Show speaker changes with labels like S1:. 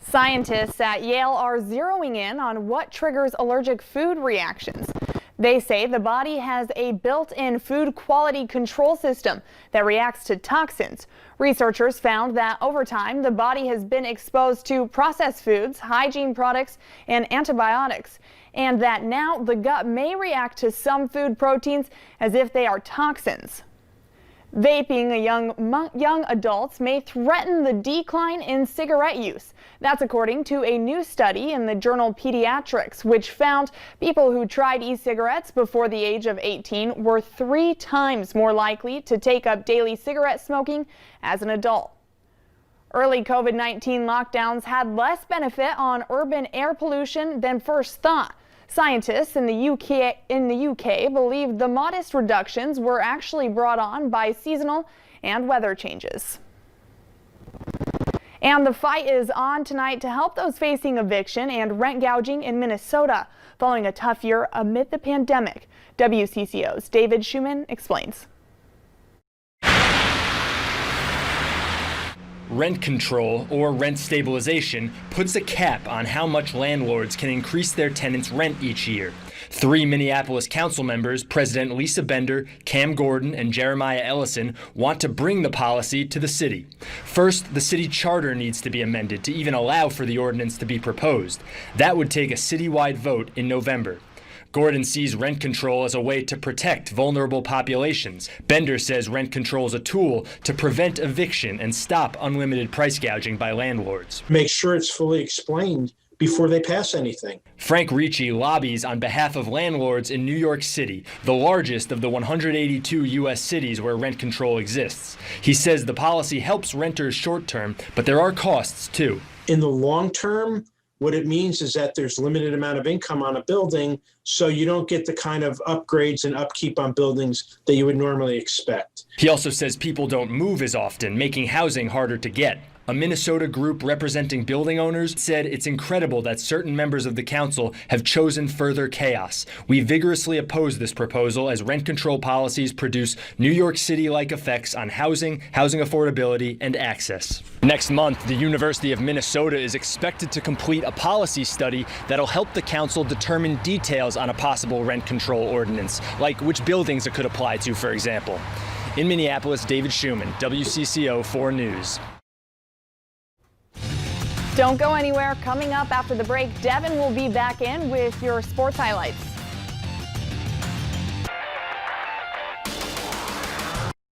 S1: Scientists at Yale are zeroing in on what triggers allergic food reactions. They say the body has a built-in food quality control system that reacts to toxins. Researchers found that over time, the body has been exposed to processed foods, hygiene products, and antibiotics, and that now the gut may react to some food proteins as if they are toxins. Vaping young adults may threaten the decline in cigarette use. That's according to a new study in the journal Pediatrics, which found people who tried e-cigarettes before the age of 18 were 3 times more likely to take up daily cigarette smoking as an adult. Early COVID-19 lockdowns had less benefit on urban air pollution than first thought. Scientists in the UK believe the modest reductions were actually brought on by seasonal and weather changes. And the fight is on tonight to help those facing eviction and rent gouging in Minnesota following a tough year amid the pandemic. WCCO's David Schuman explains.
S2: Rent control, or rent stabilization, puts a cap on how much landlords can increase their tenants' rent each year. 3 Minneapolis council members, President Lisa Bender, Cam Gordon, and Jeremiah Ellison, want to bring the policy to the city. First, the city charter needs to be amended to even allow for the ordinance to be proposed. That would take a citywide vote in November. Gordon sees rent control as a way to protect vulnerable populations. Bender says rent control is a tool to prevent eviction and stop unlimited price gouging by landlords.
S3: Make sure it's fully explained before they pass anything.
S2: Frank Ricci lobbies on behalf of landlords in New York City, the largest of the 182 U.S. cities where rent control exists. He says the policy helps renters short term, but there are costs too.
S3: In the long term, what it means is that there's limited amount of income on a building, so you don't get the kind of upgrades and upkeep on buildings that you would normally expect.
S2: He also says people don't move as often, making housing harder to get. A Minnesota group representing building owners said it's incredible that certain members of the council have chosen further chaos. We vigorously oppose this proposal as rent control policies produce New York City-like effects on housing affordability, and access. Next month, the University of Minnesota is expected to complete a policy study that'll help the council determine details on a possible rent control ordinance, like which buildings it could apply to, for example. In Minneapolis, David Schuman, WCCO 4 News.
S1: Don't go anywhere. Coming up after the break, Devin will be back in with your sports highlights.